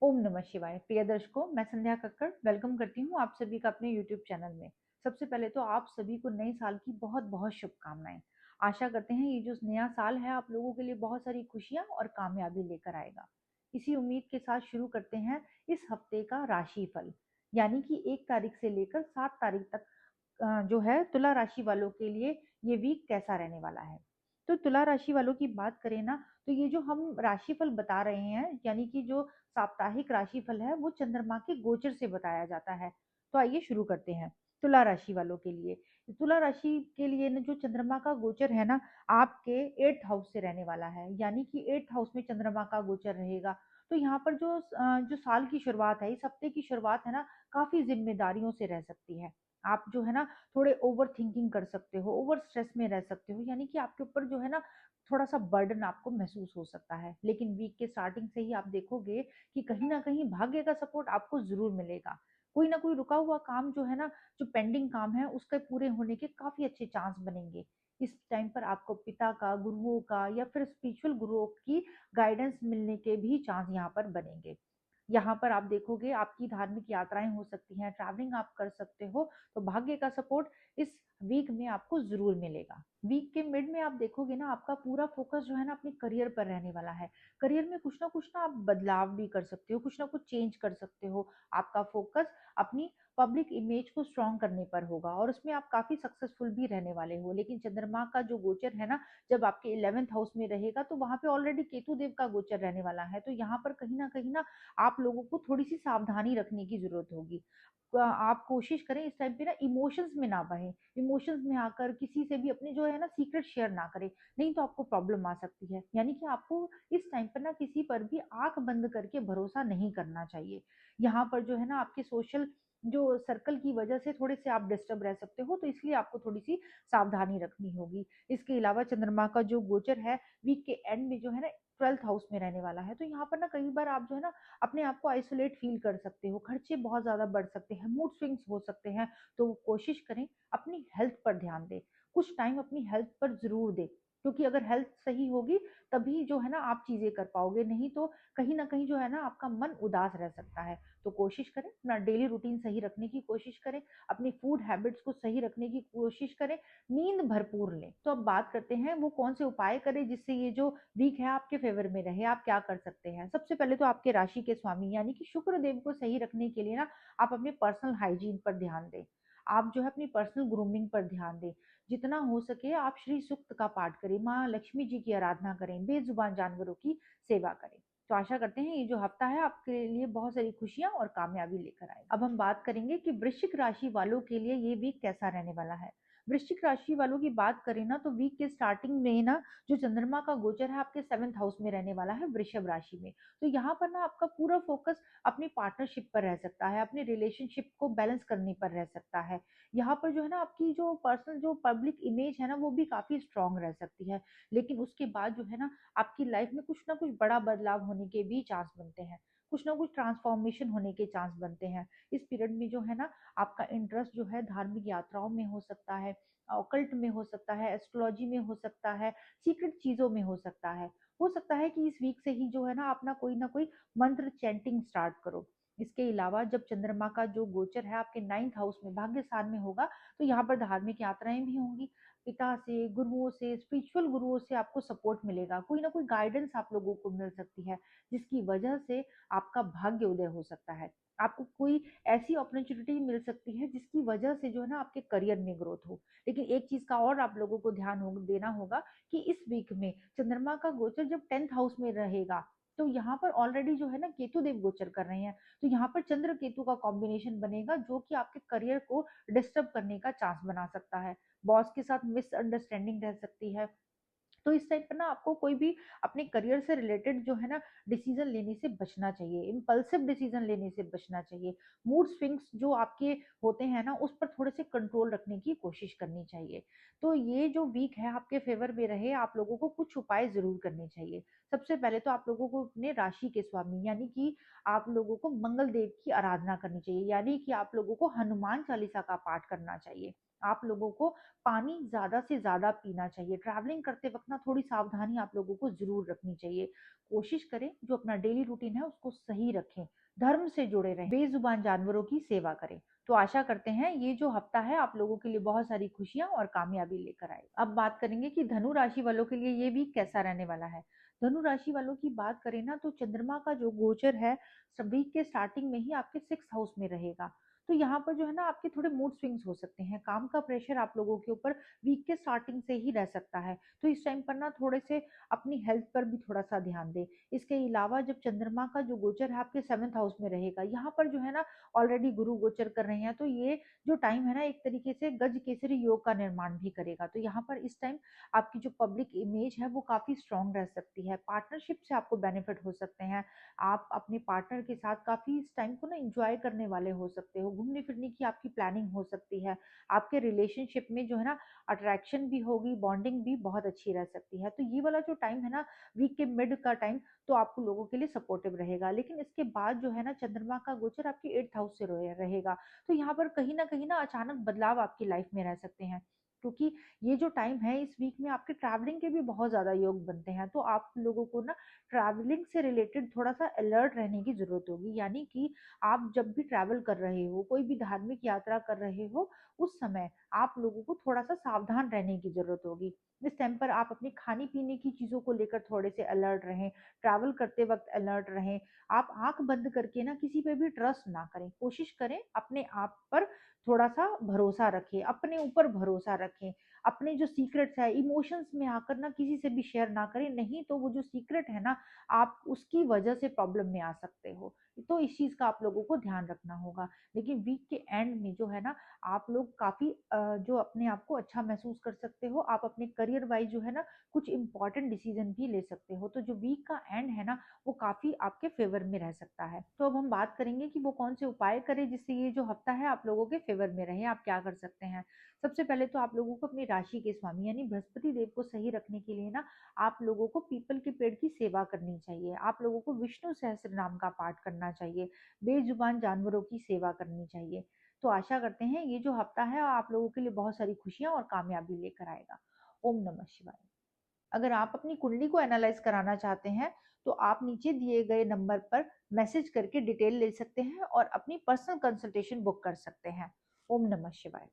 ओम नमः शिवाय। प्रिय दर्शकों, मैं संध्या कक्कड़ वेलकम करती हूँ आप सभी का अपने यूट्यूब चैनल में। सबसे पहले तो आप सभी को नए साल की बहुत-बहुत शुभकामनाएँ। आशा करते हैं ये जो नया साल है आप लोगों के लिए बहुत सारी खुशियाँ और कामयाबी लेकर आएगा। इसी उम्मीद के साथ शुरू करते हैं इस हफ्ते का राशिफल, यानी कि 1 तारीख से लेकर 7 तारीख तक जो है तुला राशि वालों के लिए ये वीक कैसा रहने वाला है। तो तुला राशि वालों की बात करें ना, तो ये जो हम राशिफल बता रहे हैं, यानी कि जो साप्ताहिक राशिफल है, वो चंद्रमा के गोचर से बताया जाता है। तो आइए शुरू करते हैं तुला राशि वालों के लिए। तुला राशि के लिए ना जो चंद्रमा का गोचर है ना, आपके 8th हाउस से रहने वाला है, यानी कि 8th हाउस में चंद्रमा का गोचर रहेगा। तो यहाँ पर जो साल की शुरुआत है, इस हफ्ते की शुरुआत है ना, काफ़ी ज़िम्मेदारियों से रह सकती है। आप जो है ना थोड़े ओवर थिंकिंग कर सकते हो, ओवर स्ट्रेस में रह सकते हो, यानी कि आपके ऊपर जो है ना थोड़ा-सा बर्डन आपको महसूस हो सकता है। लेकिन वीक के स्टार्टिंग से ही आप देखोगे कि कहीं न कहीं भाग्य का सपोर्ट आपको ज़रूर मिलेगा। कोई ना कोई रुका हुआ काम जो है ना, जो पेंडिंग काम है, उसके पूरे होने के काफ़ी अच्छे चांस बनेंगे। इस टाइम पर आपको पिता का, गुरुओं का या फिर स्पिरिचुअल गुरुओं की गाइडेंस मिलने के भी चांस यहाँ पर बनेंगे। यहाँ पर आप देखोगे आपकी धार्मिक यात्राएँ हो सकती हैं, ट्रैवलिंग आप कर सकते हो, तो भाग्य का सपोर्ट इस वीक में आपको ज़रूर मिलेगा। वीक के मिड में आप देखोगे ना आपका पूरा फ़ोकस जो है ना अपने करियर पर रहने वाला है। करियर में कुछ ना आप बदलाव भी कर सकते हो, कुछ ना कुछ चेंज कर सकते हो। आपका फ़ोकस अपनी पब्लिक इमेज को स्ट्रॉन्ग करने पर होगा और उसमें आप काफ़ी सक्सेसफुल भी रहने वाले हो। लेकिन चंद्रमा का जो गोचर है ना, जब आपके 11th हाउस में रहेगा तो वहाँ पे ऑलरेडी केतु देव का गोचर रहने वाला है। तो यहाँ पर कहीं न आप लोगों को थोड़ी-सी सावधानी रखने की ज़रूरत होगी। आप कोशिश करें इस टाइम पे ना इमोशंस में ना बहें। इमोशंस में आकर किसी से भी अपने जो है ना सीक्रेट शेयर ना करें, नहीं तो आपको प्रॉब्लम आ सकती है। यानी कि आपको इस टाइम पर ना किसी पर भी आँख बंद करके भरोसा नहीं करना चाहिए। यहाँ पर जो है ना आपके सोशल जो सर्कल की वजह से थोड़े-से आप डिस्टर्ब रह सकते हो, तो इसलिए आपको थोड़ी-सी सावधानी रखनी होगी। इसके अलावा चंद्रमा का जो गोचर है, वीक के एंड में जो है ना 12th हाउस में रहने वाला है, तो यहाँ पर ना कई बार आप जो है ना अपने आप को आइसोलेट फील कर सकते हो, खर्चे बहुत ज़्यादा बढ़ सकते हैं, मूड स्विंग्स हो सकते हैं, तो कोशिश करें अपनी हेल्थ पर ध्यान दें। कुछ टाइम अपनी हेल्थ पर ज़रूर दें, क्योंकि अगर हेल्थ सही होगी तभी जो है ना आप चीज़ें कर पाओगे, नहीं तो कहीं न कहीं जो है ना आपका मन उदास रह सकता है। तो कोशिश करें अपना डेली रूटीन सही रखने की कोशिश करें, अपनी फूड हैबिट्स को सही रखने की कोशिश करें, नींद भरपूर लें। तो अब बात करते हैं वो कौन से उपाय करें जिससे ये जो वीक है आपके फेवर में रहे, आप क्या कर सकते हैं? सबसे पहले तो आपके राशि के स्वामी यानी कि शुक्र देव को सही रखने के लिए ना आप अपने पर्सनल हाइजीन पर ध्यान दें। आप जो है अपनी पर्सनल ग्रूमिंग पर ध्यान दें। जितना हो सके आप श्री सूक्त का पाठ करें, माँ लक्ष्मी जी की आराधना करें, बेज़ुबान जानवरों की सेवा करें। तो आशा करते हैं ये जो हफ्ता है आपके लिए बहुत सारी खुशियाँ और कामयाबी लेकर आएगा। अब हम बात करेंगे कि वृश्चिक राशि वालों के लिए ये वीक कैसा रहने वाला है। वृश्चिक राशि वालों की बात करें ना तो वीक के स्टार्टिंग में ना जो चंद्रमा का गोचर है आपके 7th हाउस में रहने वाला है वृषभ राशि में। तो यहाँ पर ना आपका पूरा फोकस अपनी पार्टनरशिप पर रह सकता है, अपने रिलेशनशिप को बैलेंस करने पर रह सकता है। यहाँ पर जो है ना आपकी जो पर्सनल जो पब्लिक इमेज है ना वो भी काफ़ी स्ट्रांग रह सकती है। लेकिन उसके बाद जो है ना आपकी लाइफ में कुछ ना कुछ बड़ा बदलाव होने के भी चांस बनते हैं। कुछ ना कुछ ट्रांसफॉर्मेशन होने के चांस बनते हैं। इस पीरियड में जो है ना आपका इंटरेस्ट जो है धार्मिक यात्राओं में हो सकता है, ऑकल्ट में हो सकता है, एस्ट्रोलॉजी में हो सकता है, सीक्रेट चीज़ों में हो सकता है। हो सकता है कि इस वीक से ही जो है ना अपना कोई ना कोई मंत्र चैंटिंग स्टार्ट करो। इसके अलावा जब चंद्रमा का जो गोचर है आपके 9th हाउस में भाग्य स्थान में होगा, तो यहाँ पर धार्मिक यात्राएँ भी होंगी। पिता से, गुरुओं से, स्पिरिचुअल गुरुओं से आपको सपोर्ट मिलेगा। कोई ना कोई गाइडेंस आप लोगों को मिल सकती है, जिसकी वजह से आपका भाग्य उदय हो सकता है। आपको कोई ऐसी अपॉर्चुनिटी मिल सकती है जिसकी वजह से जो है ना आपके करियर में ग्रोथ हो। लेकिन एक चीज़ का और आप लोगों को ध्यान देना होगा कि इस वीक में चंद्रमा का गोचर जब 10th हाउस में रहेगा, तो यहाँ पर ऑलरेडी जो है ना केतु देव गोचर कर रहे हैं। तो यहाँ पर चंद्र केतु का कॉम्बिनेशन बनेगा जो कि आपके करियर को डिस्टर्ब करने का चांस बना सकता है। बॉस के साथ मिसअंडरस्टैंडिंग रह सकती है। तो इस टाइम पर ना आपको कोई भी अपने करियर से रिलेटेड जो है ना डिसीजन लेने से बचना चाहिए, इम्पल्सिव डिसीजन लेने से बचना चाहिए। मूड स्विंग्स जो आपके होते हैं ना उस पर थोड़े से कंट्रोल रखने की कोशिश करनी चाहिए। तो ये जो वीक है आपके फेवर में रहे, आप लोगों को कुछ उपाय जरूर करने चाहिए। सबसे पहले तो आप लोगों को अपने राशि के स्वामी यानी कि आप लोगों को मंगल देव की आराधना करनी चाहिए, यानी कि आप लोगों को हनुमान चालीसा का पाठ करना चाहिए। आप लोगों को पानी ज़्यादा से ज़्यादा पीना चाहिए। ट्रैवलिंग करते वक़्त ना थोड़ी सावधानी आप लोगों को ज़रूर रखनी चाहिए। कोशिश करें जो अपना डेली रूटीन है उसको सही रखें, धर्म से जुड़े रहें, बेज़ुबान जानवरों की सेवा करें। तो आशा करते हैं ये जो हफ्ता है आप लोगों के लिए बहुत सारी खुशियाँ और कामयाबी लेकर आएगा। अब बात करेंगे कि धनु राशि वालों के लिए ये वीक कैसा रहने वाला है। धनु राशि वालों की बात करें ना तो चंद्रमा का जो गोचर है वीक के स्टार्टिंग में ही आपके 6th हाउस में रहेगा। तो यहाँ पर जो है ना आपके थोड़े मूड स्विंग्स हो सकते हैं, काम का प्रेशर आप लोगों के ऊपर वीक के स्टार्टिंग से ही रह सकता है। तो इस टाइम पर ना थोड़े से अपनी हेल्थ पर भी थोड़ा सा ध्यान दें। इसके अलावा जब चंद्रमा का जो गोचर है आपके 7th हाउस में रहेगा, यहाँ पर जो है ना ऑलरेडी गुरु गोचर कर रहे हैं, तो ये जो टाइम है ना एक तरीके से गज केसरी योग का निर्माण भी करेगा। तो यहाँ पर इस टाइम आपकी जो पब्लिक इमेज है वो काफी स्ट्रांग रह सकती है। पार्टनरशिप से आपको बेनिफिट हो सकते हैं। आप अपने पार्टनर के साथ काफी इस टाइम को ना एंजॉय करने वाले हो सकते हो। घूमने फिरने की आपकी प्लानिंग हो सकती है। आपके रिलेशनशिप में जो है ना अट्रैक्शन भी होगी, बॉन्डिंग भी बहुत अच्छी रह सकती है। तो ये वाला जो टाइम है ना वीक के मिड का टाइम, तो आप लोगों के लिए सपोर्टिव रहेगा। लेकिन इसके बाद जो है ना चंद्रमा का गोचर आपके 8th हाउस से रहेगा। तो यहाँ पर कहीं ना अचानक बदलाव आपकी लाइफ में रह सकते हैं, क्योंकि ये जो टाइम है इस वीक में आपके ट्रैवलिंग के भी बहुत ज्यादा योग बनते हैं। तो आप लोगों को ना ट्रैवलिंग से रिलेटेड थोड़ा सा अलर्ट रहने की जरूरत होगी। यानी कि आप जब भी ट्रैवल कर रहे हो, कोई भी धार्मिक यात्रा कर रहे हो, उस समय आप लोगों को थोड़ा सा सावधान रहने की जरूरत होगी। इस टाइम पर आप अपनी खाने पीने की चीजों को लेकर थोड़े से अलर्ट रहें, ट्रैवल करते वक्त अलर्ट रहें। आप आंख बंद करके ना किसी पे भी ट्रस्ट ना करें, कोशिश करें अपने आप पर थोड़ा सा भरोसा रखें, अपने ऊपर भरोसा रखें। अपने जो सीक्रेट्स है इमोशंस में आकर ना किसी से भी शेयर ना करें, नहीं तो वो जो सीक्रेट है ना आप उसकी वजह से प्रॉब्लम में आ सकते हो। तो इस चीज का आप लोगों को ध्यान रखना होगा। लेकिन वीक के एंड में जो है ना आप लोग काफी जो अपने आप को अच्छा महसूस कर सकते हो। आप अपने करियर वाइज जो है ना कुछ इंपॉर्टेंट डिसीजन भी ले सकते हो। तो जो वीक का एंड है ना वो काफी आपके फेवर में रह सकता है। तो अब हम बात करेंगे कि वो कौन से उपाय करें जिससे ये जो हफ्ता है आप लोगों के फेवर में रहे। आप क्या कर सकते हैं? सबसे पहले तो आप लोगों को अपनी राशि के स्वामी यानी बृहस्पति देव को सही रखने के लिए ना आप लोगों को पीपल के पेड़ की सेवा करनी चाहिए। आप लोगों को विष्णु सहस्त्र नाम का पाठ करना चाहिए। बेजुबान जानवरों की सेवा करनी चाहिए। तो आशा करते हैं ये जो हफ्ता है आप लोगों के लिए बहुत सारी खुशियां और कामयाबी लेकर आएगा। ओम नमः शिवाय। अगर आप अपनी कुंडली को एनालाइज कराना चाहते हैं तो आप नीचे दिए गए नंबर पर मैसेज करके डिटेल ले सकते हैं और अपनी पर्सनल कंसल्टेशन बुक कर सकते हैं। ओम नमः शिवाय।